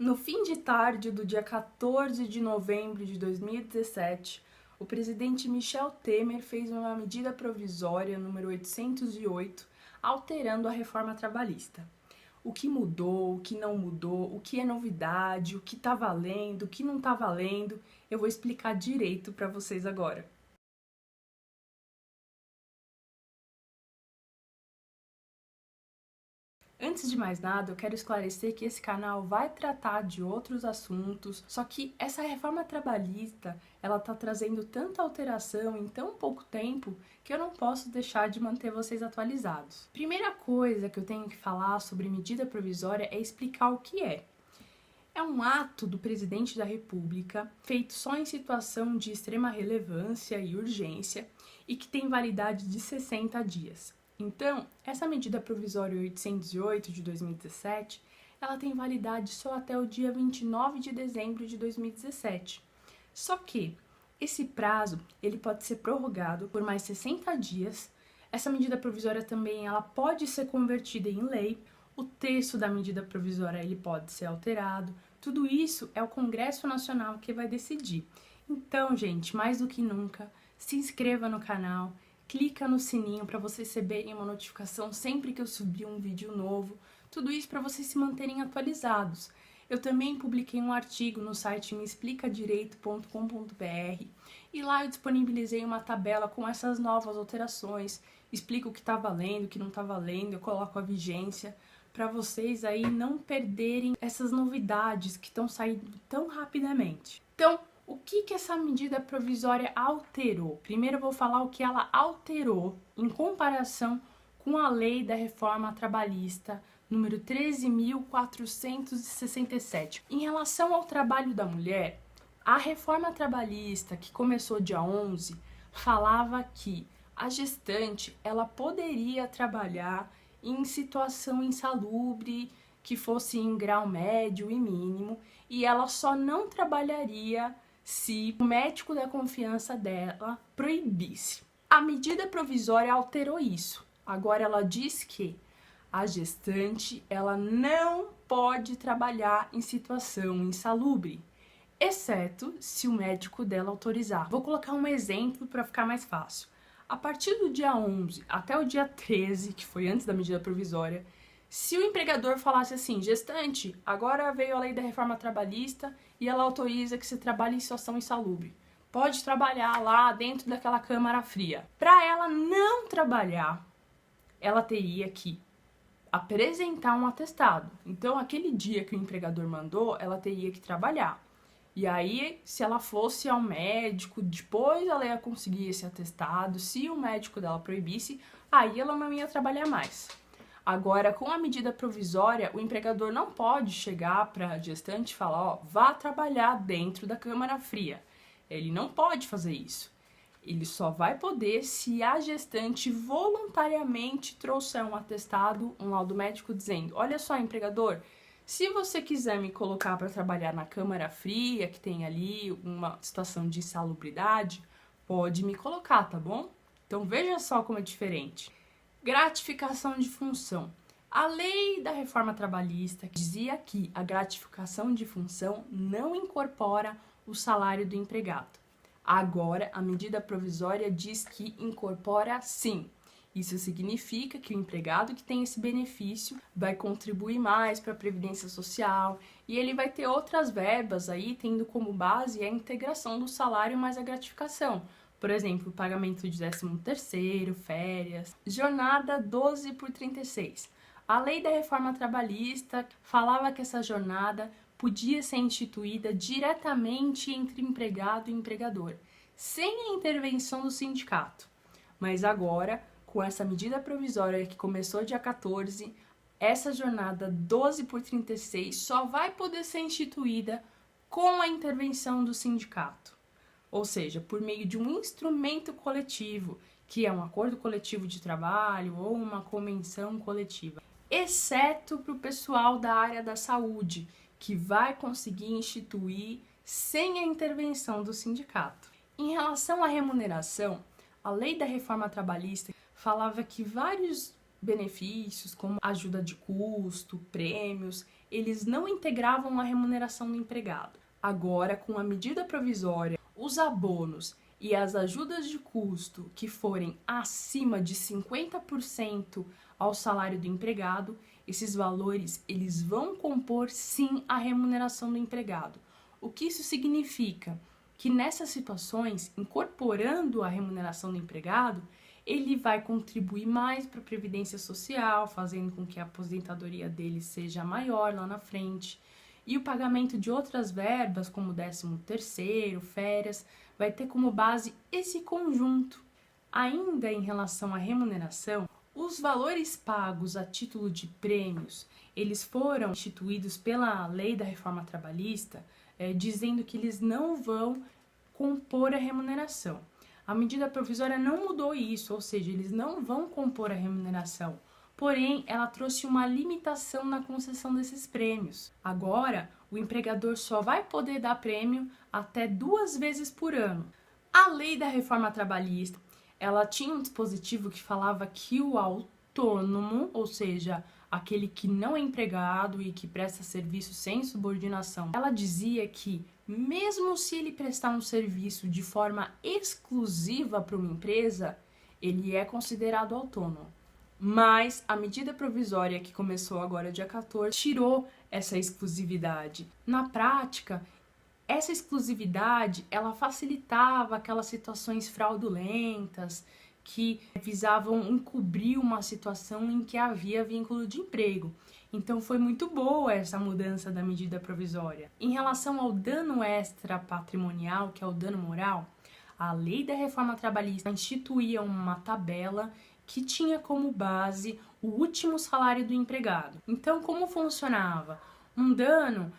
No fim de tarde do dia 14 de novembro de 2017, o presidente Michel Temer fez uma medida provisória número 808, alterando a reforma trabalhista. O que mudou, o que não mudou, o que é novidade, o que tá valendo, o que não tá valendo, eu vou explicar direito para vocês agora. Antes de mais nada, eu quero esclarecer que esse canal vai tratar de outros assuntos, só que essa reforma trabalhista, ela tá trazendo tanta alteração em tão pouco tempo que eu não posso deixar de manter vocês atualizados. Primeira coisa que eu tenho que falar sobre medida provisória é explicar o que é. É um ato do presidente da República, feito só em situação de extrema relevância e urgência, e que tem validade de 60 dias. Então, essa medida provisória 808 de 2017, ela tem validade só até o dia 29 de dezembro de 2017. Só que esse prazo, ele pode ser prorrogado por mais 60 dias. Essa medida provisória também, ela pode ser convertida em lei. O texto da medida provisória, ele pode ser alterado. Tudo isso é o Congresso Nacional que vai decidir. Então, gente, mais do que nunca, se inscreva no canal, clica no sininho para vocês receberem uma notificação sempre que eu subir um vídeo novo. Tudo isso para vocês se manterem atualizados. Eu também publiquei um artigo no site meexplicadireito.com.br e lá eu disponibilizei uma tabela com essas novas alterações, explico o que está valendo, o que não está valendo, eu coloco a vigência, para vocês aí não perderem essas novidades que estão saindo tão rapidamente. Então, o que essa medida provisória alterou? Primeiro eu vou falar o que ela alterou em comparação com a lei da reforma trabalhista número 13.467. Em relação ao trabalho da mulher, a reforma trabalhista, que começou dia 11, falava que a gestante ela poderia trabalhar em situação insalubre, que fosse em grau médio e mínimo, e ela só não trabalharia se o médico da confiança dela proibisse. A medida provisória alterou isso. Agora ela diz que a gestante ela não pode trabalhar em situação insalubre, exceto se o médico dela autorizar. Vou colocar um exemplo para ficar mais fácil. A partir do dia 11 até o dia 13, que foi antes da medida provisória, se o empregador falasse assim, gestante, agora veio a lei da reforma trabalhista e ela autoriza que você trabalhe em situação insalubre. Pode trabalhar lá dentro daquela câmara fria. Para ela não trabalhar, ela teria que apresentar um atestado. Então, aquele dia que o empregador mandou, ela teria que trabalhar. E aí, se ela fosse ao médico, depois ela ia conseguir esse atestado. Se o médico dela proibisse, aí ela não ia trabalhar mais. Agora, com a medida provisória, o empregador não pode chegar para a gestante e falar, ó, vá trabalhar dentro da câmara fria. Ele não pode fazer isso. Ele só vai poder se a gestante voluntariamente trouxer um atestado, um laudo médico dizendo, olha só, empregador, se você quiser me colocar para trabalhar na câmara fria, que tem ali uma situação de insalubridade, pode me colocar, tá bom? Então veja só como é diferente. Gratificação de função. A lei da reforma trabalhista dizia que a gratificação de função não incorpora o salário do empregado. Agora, a medida provisória diz que incorpora sim. Isso significa que o empregado que tem esse benefício vai contribuir mais para a Previdência Social e ele vai ter outras verbas aí, tendo como base a integração do salário mais a gratificação. Por exemplo, pagamento de 13º, férias, jornada 12/36. A lei da reforma trabalhista falava que essa jornada podia ser instituída diretamente entre empregado e empregador, sem a intervenção do sindicato. Mas agora, com essa medida provisória que começou dia 14, essa jornada 12/36 só vai poder ser instituída com a intervenção do sindicato. Ou seja, por meio de um instrumento coletivo, que é um acordo coletivo de trabalho ou uma convenção coletiva. Exceto para o pessoal da área da saúde, que vai conseguir instituir sem a intervenção do sindicato. Em relação à remuneração, a lei da reforma trabalhista falava que vários benefícios como ajuda de custo, prêmios, eles não integravam a remuneração do empregado. Agora, com a medida provisória, os abonos e as ajudas de custo que forem acima de 50% ao salário do empregado, esses valores eles vão compor sim a remuneração do empregado. O que isso significa? Que nessas situações, incorporando a remuneração do empregado, ele vai contribuir mais para a Previdência Social, fazendo com que a aposentadoria dele seja maior lá na frente. E o pagamento de outras verbas, como 13º, férias, vai ter como base esse conjunto. Ainda em relação à remuneração, os valores pagos a título de prêmios, eles foram instituídos pela Lei da Reforma Trabalhista, dizendo que eles não vão compor a remuneração. A medida provisória não mudou isso, ou seja, eles não vão compor a remuneração. Porém, ela trouxe uma limitação na concessão desses prêmios. Agora, o empregador só vai poder dar prêmio até 2 vezes por ano. A Lei da Reforma Trabalhista, ela tinha um dispositivo que falava que o autônomo, ou seja, aquele que não é empregado e que presta serviço sem subordinação, ela dizia que mesmo se ele prestar um serviço de forma exclusiva para uma empresa, ele é considerado autônomo. Mas a medida provisória que começou agora dia 14 tirou essa exclusividade. Na prática, essa exclusividade ela facilitava aquelas situações fraudulentas que visavam encobrir uma situação em que havia vínculo de emprego. Então foi muito boa essa mudança da medida provisória. Em relação ao dano extra patrimonial, que é o dano moral, a Lei da Reforma Trabalhista instituía uma tabela que tinha como base o último salário do empregado. Então, como funcionava? Um dano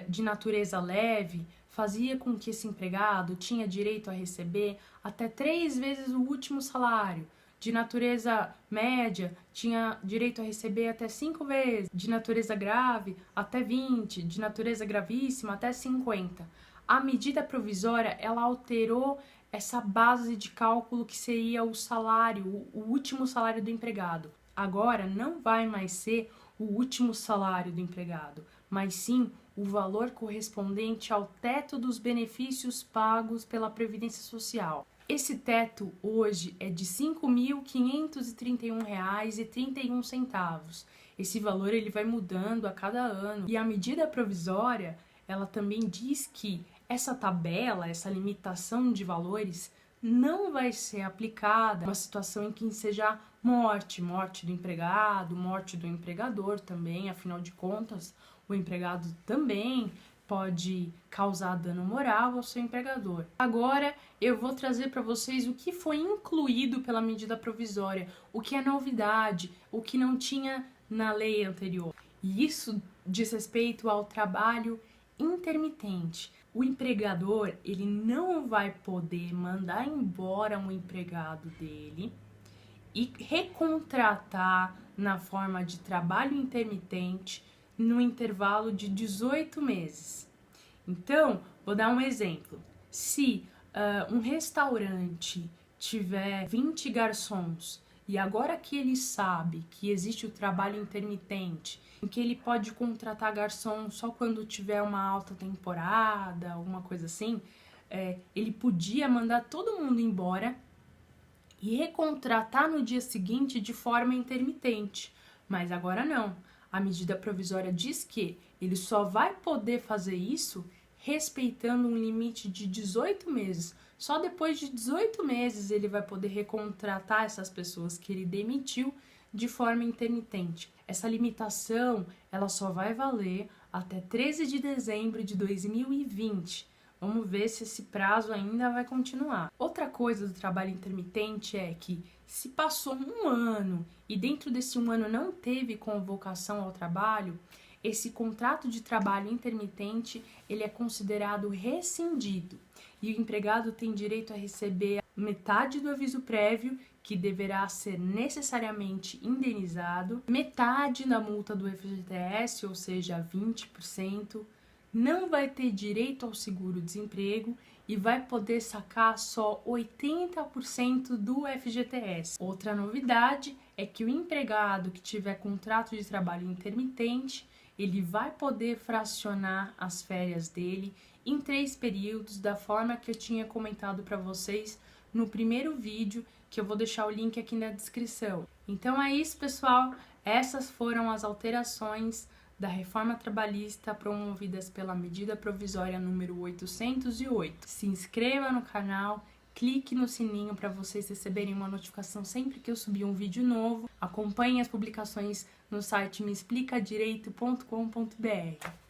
de natureza leve fazia com que esse empregado tinha direito a receber até 3 vezes o último salário. De natureza média, tinha direito a receber até 5 vezes. De natureza grave, até 20. De natureza gravíssima, até 50. A medida provisória, ela alterou essa base de cálculo que seria o salário, o último salário do empregado. Agora, não vai mais ser o último salário do empregado, mas sim o valor correspondente ao teto dos benefícios pagos pela Previdência Social. Esse teto hoje é de R$ 5.531,31. Esse valor ele vai mudando a cada ano. E a medida provisória, ela também diz que essa tabela, essa limitação de valores, não vai ser aplicada em uma situação em que seja morte do empregado, morte do empregador também, afinal de contas, o empregado também pode causar dano moral ao seu empregador. Agora eu vou trazer para vocês o que foi incluído pela medida provisória, o que é novidade, o que não tinha na lei anterior. E isso diz respeito ao trabalho intermitente. O empregador, ele não vai poder mandar embora um empregado dele e recontratar na forma de trabalho intermitente no intervalo de 18 meses. Então, vou dar um exemplo. Se um restaurante tiver 20 garçons e agora que ele sabe que existe o trabalho intermitente, em que ele pode contratar garçom só quando tiver uma alta temporada, alguma coisa assim, ele podia mandar todo mundo embora e recontratar no dia seguinte de forma intermitente. Mas agora não. A medida provisória diz que ele só vai poder fazer isso respeitando um limite de 18 meses. Só depois de 18 meses ele vai poder recontratar essas pessoas que ele demitiu de forma intermitente. Essa limitação, ela só vai valer até 13 de dezembro de 2020. Vamos ver se esse prazo ainda vai continuar. Outra coisa do trabalho intermitente é que se passou um ano e dentro desse um ano não teve convocação ao trabalho, esse contrato de trabalho intermitente ele é considerado rescindido e o empregado tem direito a receber metade do aviso prévio, que deverá ser necessariamente indenizado, metade da multa do FGTS, ou seja, 20%, não vai ter direito ao seguro-desemprego e vai poder sacar só 80% do FGTS. Outra novidade é que o empregado que tiver contrato de trabalho intermitente, ele vai poder fracionar as férias dele em 3 períodos, da forma que eu tinha comentado para vocês no primeiro vídeo, que eu vou deixar o link aqui na descrição. Então é isso, pessoal. Essas foram as alterações da reforma trabalhista promovidas pela medida provisória número 808. Se inscreva no canal, clique no sininho para vocês receberem uma notificação sempre que eu subir um vídeo novo. Acompanhe as publicações no site meexplicadireito.com.br.